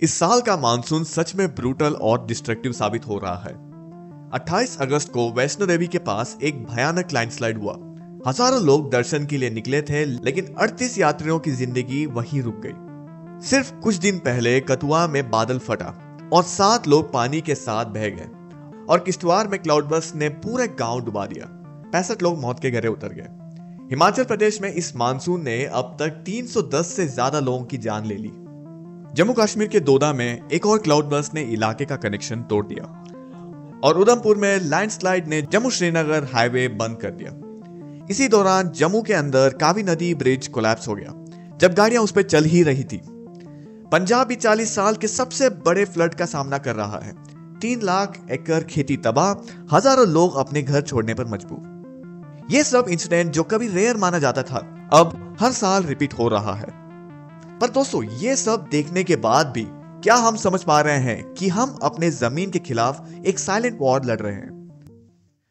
इस साल का मानसून सच में ब्रूटल और डिस्ट्रक्टिव साबित हो रहा है। 28 अगस्त को वैष्णो देवी के पास एक भयानक लैंडस्लाइड हुआ। हजारों लोग दर्शन के लिए निकले थे, लेकिन 38 यात्रियों की जिंदगी वहीं रुक गई। सिर्फ कुछ दिन पहले कथुआ में बादल फटा और 7 लोग पानी के साथ बह गए और किश्तवाड़ में क्लाउड बर्स्ट ने पूरे गांव डुबा दिया। 65 लोग मौत के घरे उतर गए। हिमाचल प्रदेश में इस मानसून ने अब तक 310 से ज्यादा लोगों की जान ले ली। जम्मू कश्मीर के दोदा में एक और क्लाउड बर्स्ट ने इलाके का कनेक्शन तोड़ दिया और उधमपुर में लैंडस्लाइड ने जम्मू श्रीनगर हाईवे बंद कर दिया। इसी दौरान जम्मू के अंदर कावी नदी ब्रिज कोलैप्स हो गया जब गाड़ियां उस पर चल ही रही थी। पंजाब भी 40 साल के सबसे बड़े फ्लड का सामना कर रहा है। 3 लाख एकड़ खेती तबाह, हजारों लोग अपने घर छोड़ने पर मजबूर। यह सब इंसिडेंट जो कभी रेयर माना जाता था, अब हर साल रिपीट हो रहा है। पर दोस्तों, ये सब देखने के बाद भी क्या हम समझ पा रहे हैं कि हम अपने जमीन के खिलाफ एक साइलेंट वॉर लड़ रहे हैं?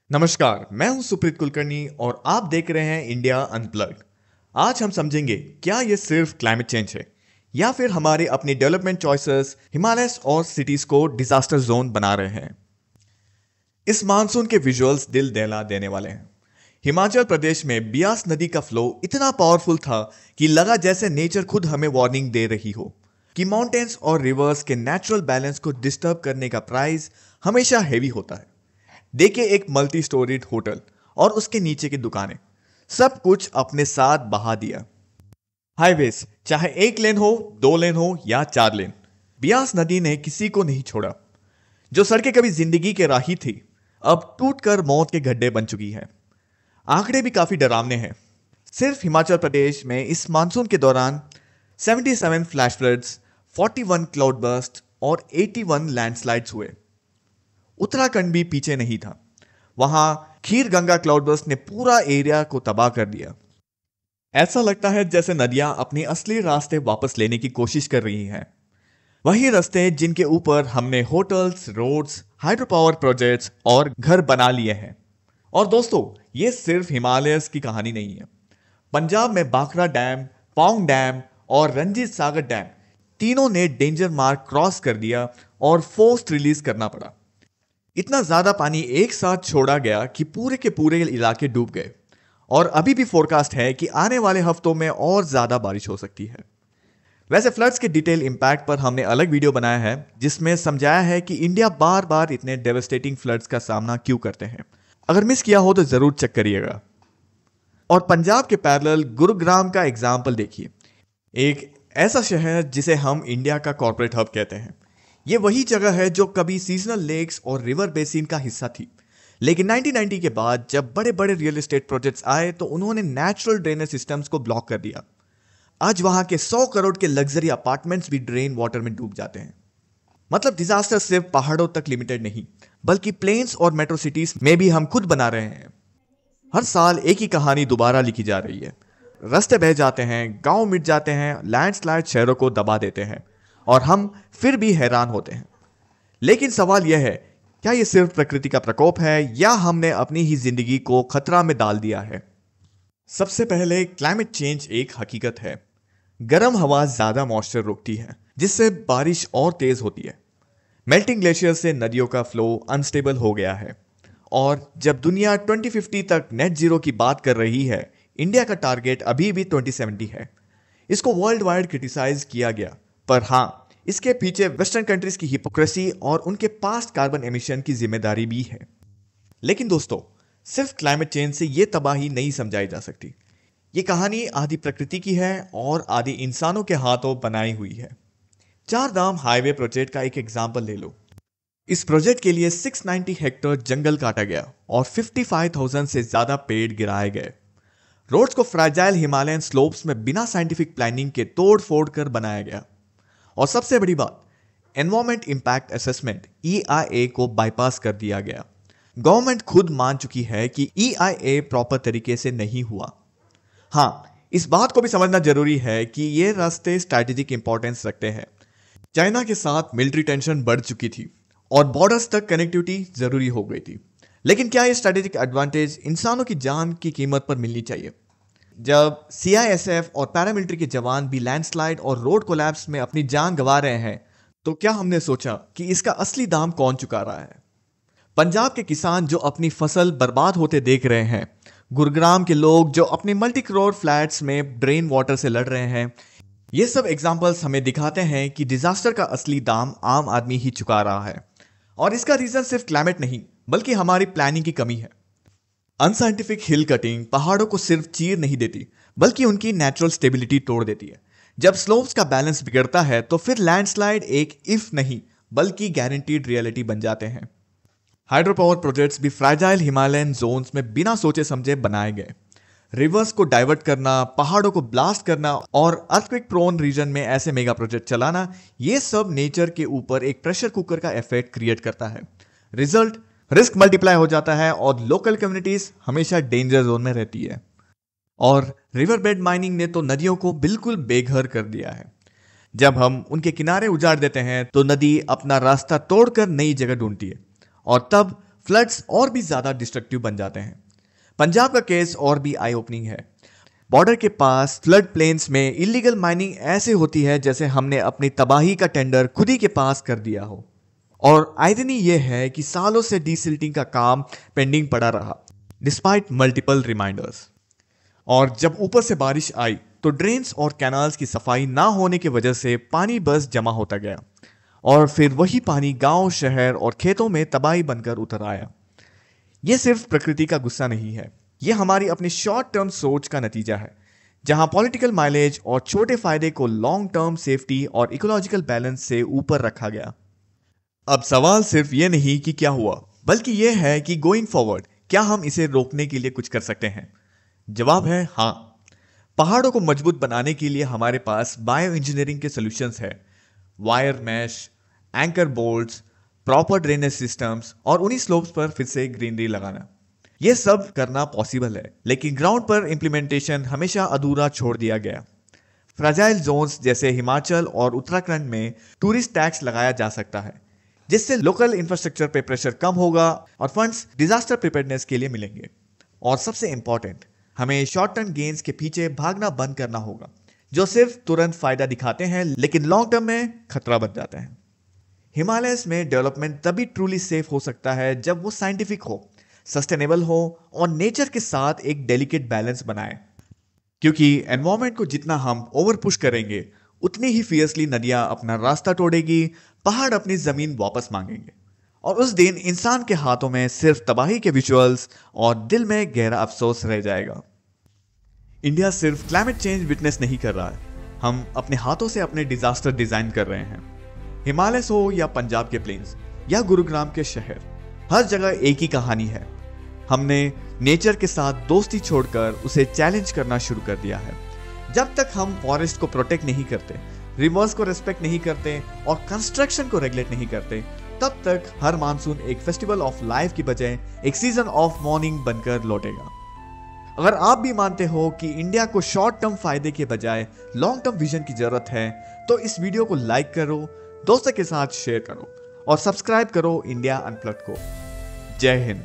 नमस्कार, मैं हूं सुप्रीत कुलकर्णी और आप देख रहे हैं इंडिया अनप्लग्ड। आज हम समझेंगे क्या ये सिर्फ क्लाइमेट चेंज है या फिर हमारे अपने डेवलपमेंट चॉइसेस हिमालयस और सिटीज को डिजास्टर जोन बना रहे हैं। इस मानसून के विजुअल्स दिल दहला देने वाले हैं। हिमाचल प्रदेश में बियास नदी का फ्लो इतना पावरफुल था कि लगा जैसे नेचर खुद हमें वार्निंग दे रही हो कि माउंटेन्स और रिवर्स के नेचुरल बैलेंस को डिस्टर्ब करने का प्राइस हमेशा हेवी होता है। देखिए, एक मल्टी स्टोरीड होटल और उसके नीचे की दुकानें, सब कुछ अपने साथ बहा दिया। हाईवेज, चाहे 1 लेन हो, 2 लेन हो या 4 लेन, बियास नदी ने किसी को नहीं छोड़ा। जो सड़कें कभी जिंदगी के राही थी, अब टूटकर मौत के गड्ढे बन चुकी है। आंकड़े भी काफी डरावने हैं। सिर्फ हिमाचल प्रदेश में इस मानसून के दौरान 77 फ्लैश फ्लड्स, 41 क्लाउड बर्स्ट और 81 लैंडस्लाइड्स हुए। उत्तराखंड भी पीछे नहीं था। वहां खीर गंगा क्लाउड बर्स्ट ने पूरा एरिया को तबाह कर दिया। ऐसा लगता है जैसे नदियां अपने असली रास्ते वापस लेने की कोशिश कर रही हैं। वही रास्ते जिनके ऊपर हमने hotels, roads, hydro power projects और घर बना लिए हैं। और दोस्तों, ये सिर्फ हिमालयस की कहानी नहीं है। पंजाब में बाखरा डैम, पौंग डैम और रंजीत सागर डैम तीनों ने डेंजर मार्क क्रॉस कर दिया और फोर्स्ड रिलीज करना पड़ा। इतना ज्यादा पानी एक साथ छोड़ा गया कि पूरे के पूरे इलाके डूब गए और अभी भी फोरकास्ट है कि आने वाले हफ्तों में और ज्यादा बारिश हो सकती है। वैसे फ्लड्स के डिटेल इंपैक्ट पर हमने अलग वीडियो बनाया है जिसमें समझाया है कि इंडिया बार बार इतने डेवस्टेटिंग फ्लड्स का सामना क्यों करते हैं। अगर मिस किया हो तो जरूर चेक करिएगा। और पंजाब के पैरेलल गुरुग्राम का एग्जाम्पल देखिए, एक ऐसा शहर जिसे हम इंडिया का कॉर्पोरेट हब कहते हैं। यह वही जगह है जो कभी सीजनल लेक्स और रिवर बेसिन का हिस्सा थी, लेकिन 1990 के बाद जब बड़े बड़े रियल एस्टेट प्रोजेक्ट्स आए तो उन्होंने नेचुरल ड्रेनेज सिस्टम्स को ब्लॉक कर दिया। आज वहां के 100 करोड़ के लग्जरी अपार्टमेंट्स भी ड्रेन वाटर में डूब जाते हैं। मतलब डिजास्टर सिर्फ पहाड़ों तक लिमिटेड नहीं, बल्कि प्लेन्स और मेट्रो सिटीज में भी हम खुद बना रहे हैं। हर साल एक ही कहानी दोबारा लिखी जा रही है। रास्ते बह जाते हैं, गांव मिट जाते हैं, लैंडस्लाइड शहरों को दबा देते हैं और हम फिर भी हैरान होते हैं। लेकिन सवाल यह है, क्या यह सिर्फ प्रकृति का प्रकोप है या हमने अपनी ही जिंदगी को खतरा में डाल दिया है? सबसे पहले, क्लाइमेट चेंज एक हकीकत है। गर्म हवा ज्यादा मॉइस्चर रोकती है, जिससे बारिश और तेज होती है। मेल्टिंग ग्लेशियर से नदियों का फ्लो अनस्टेबल हो गया है और जब दुनिया 2050 तक नेट जीरो की बात कर रही है, इंडिया का टारगेट अभी भी 2070 है। इसको वर्ल्ड वाइड क्रिटिसाइज किया गया, पर हां, इसके पीछे वेस्टर्न कंट्रीज की हिपोक्रेसी और उनके पास्ट कार्बन एमिशन की जिम्मेदारी भी है। लेकिन दोस्तों, सिर्फ क्लाइमेट चेंज से यह तबाही नहीं समझाई जा सकती। यह कहानी आधी प्रकृति की है और आधी इंसानों के हाथों बनाई हुई है। 4 धाम हाईवे प्रोजेक्ट का एक एग्जाम्पल ले लो। इस प्रोजेक्ट के लिए 690 हेक्टेयर जंगल काटा गया और 55,000 से ज्यादा पेड़ गिराए गए। रोड्स को फ्रैजाइल हिमालयन स्लोप्स में बिना साइंटिफिक प्लानिंग के तोड़ फोड़ कर बनाया गया। और सबसे बड़ी बात, एनवायरमेंट इंपैक्ट असेसमेंट EIA को बाईपास कर दिया गया। गवर्नमेंट खुद मान चुकी है कि EIA प्रॉपर तरीके से नहीं हुआ। हां, इस बात को भी समझना जरूरी है कि ये रास्ते स्ट्रैटेजिक इंपॉर्टेंस रखते हैं। चाइना के साथ मिलिट्री टेंशन बढ़ चुकी थी और बॉर्डर्स तक कनेक्टिविटी जरूरी हो गई थी। लेकिन क्या ये स्ट्रैटेजिक एडवांटेज इंसानों की जान की कीमत पर मिलनी चाहिए? जब CISF और पैरामिलिट्री के जवान भी लैंडस्लाइड और रोड कोलैप्स में अपनी जान गंवा रहे हैं, तो क्या हमने सोचा कि इसका असली दाम कौन चुका रहा है? पंजाब के किसान जो अपनी फसल बर्बाद होते देख रहे हैं, गुरुग्राम के लोग जो अपने मल्टी करोड़ फ्लैट्स में ड्रेन वाटर से लड़ रहे हैं, ये सब एग्जाम्पल्स हमें दिखाते हैं कि डिजास्टर का असली दाम आम आदमी ही चुका रहा है। और इसका रीजन सिर्फ क्लाइमेट नहीं, बल्कि हमारी प्लानिंग की कमी है। अनसाइंटिफिक हिल कटिंग पहाड़ों को सिर्फ चीर नहीं देती, बल्कि उनकी नेचुरल स्टेबिलिटी तोड़ देती है। जब स्लोप्स का बैलेंस बिगड़ता है तो फिर लैंडस्लाइड एक इफ नहीं, बल्कि गारंटीड रियलिटी बन जाते हैं। हाइड्रो पावर प्रोजेक्ट्स भी फ्रैजाइल हिमालयन जोन्स में बिना सोचे समझे बनाए गए। रिवर्स को डाइवर्ट करना, पहाड़ों को ब्लास्ट करना और अर्थक्वेक प्रोन रीजन में ऐसे मेगा प्रोजेक्ट चलाना, ये सब नेचर के ऊपर एक प्रेशर कुकर का इफेक्ट क्रिएट करता है। रिजल्ट, रिस्क मल्टीप्लाई हो जाता है और लोकल कम्युनिटीज हमेशा डेंजर जोन में रहती है। और रिवर बेड माइनिंग ने तो नदियों को बिल्कुल बेघर कर दिया है। जब हम उनके किनारे उजाड़ देते हैं तो नदी अपना रास्ता तोड़कर नई जगह ढूंढती है और तब फ्लड्स और भी ज्यादा डिस्ट्रक्टिव बन जाते हैं। पंजाब का केस और भी आई ओपनिंग है। बॉर्डर के पास फ्लड प्लेन्स में इलीगल माइनिंग ऐसे होती है जैसे हमने अपनी तबाही का टेंडर खुद ही के पास कर दिया हो। और आयरनी यह है कि सालों से डीसिल्टिंग का काम पेंडिंग पड़ा रहा, डिस्पाइट मल्टीपल रिमाइंडर्स। और जब ऊपर से बारिश आई तो ड्रेन्स और कैनाल्स की सफाई ना होने की वजह से पानी बस जमा होता गया और फिर वही पानी गांव, शहर और खेतों में तबाही बनकर उतर आया। यह सिर्फ प्रकृति का गुस्सा नहीं है, यह हमारी अपनी शॉर्ट टर्म सोच का नतीजा है, जहां पॉलिटिकल माइलेज और छोटे फायदे को लॉन्ग टर्म सेफ्टी और इकोलॉजिकल बैलेंस से ऊपर रखा गया। अब सवाल सिर्फ यह नहीं कि क्या हुआ, बल्कि यह है कि गोइंग फॉरवर्ड क्या हम इसे रोकने के लिए कुछ कर सकते हैं? जवाब है हाँ। पहाड़ों को मजबूत बनाने के लिए हमारे पास बायो इंजीनियरिंग के सॉल्यूशंस है। Wire mesh, anchor bolts, proper drainage systems और उन्हीं स्लोप्स पर फिर से ग्रीनरी लगाना, यह सब करना पॉसिबल है, लेकिन ग्राउंड पर इंप्लीमेंटेशन हमेशा अधूरा छोड़ दिया गया। फ्रेजाइल जोन्स जैसे हिमाचल और उत्तराखंड में टूरिस्ट टैक्स लगाया जा सकता है, जिससे लोकल इंफ्रास्ट्रक्चर पे प्रेशर कम होगा और फंड्स डिजास्टर प्रिपेयर्डनेस के लिए मिलेंगे। और सबसे इंपॉर्टेंट, हमें शॉर्ट टर्म गेन्स के पीछे भागना बंद करना होगा, जो सिर्फ तुरंत फायदा दिखाते हैं लेकिन लॉन्ग टर्म में खतरा बन जाते हैं। हिमालयस में डेवलपमेंट तभी ट्रूली सेफ हो सकता है जब वो साइंटिफिक हो, सस्टेनेबल हो और नेचर के साथ एक डेलिकेट बैलेंस बनाए। क्योंकि एनवायरनमेंट को जितना हम ओवर पुश करेंगे, उतनी ही फियर्सली नदियां अपना रास्ता तोड़ेगी, पहाड़ अपनी जमीन वापस मांगेंगे और उस दिन इंसान के हाथों में सिर्फ तबाही के विजुअल्स और दिल में गहरा अफसोस रह जाएगा। इंडिया सिर्फ क्लाइमेट चेंज विटनेस नहीं कर रहा है, हम अपने हाथों से अपने डिजास्टर डिजाइन कर रहे हैं। हिमालयस हो या पंजाब के प्लेन्स या गुरुग्राम के शहर, हर जगह एक ही कहानी है। हमने नेचर के साथ दोस्ती छोड़कर उसे चैलेंज करना शुरू कर दिया है। जब तक हम फॉरेस्ट को प्रोटेक्ट नहीं करते, रिवर्स को रेस्पेक्ट नहीं करते और कंस्ट्रक्शन को रेगुलेट नहीं करते, तब तक हर मानसून एक फेस्टिवल ऑफ लाइफ की बजाय एक सीजन ऑफ मॉर्निंग बनकर लौटेगा। अगर आप भी मानते हो कि इंडिया को शॉर्ट टर्म फायदे के बजाय लॉन्ग टर्म विजन की जरूरत है, तो इस वीडियो को लाइक करो, दोस्तों के साथ शेयर करो और सब्सक्राइब करो इंडिया अनप्लग्ड को। जय हिंद।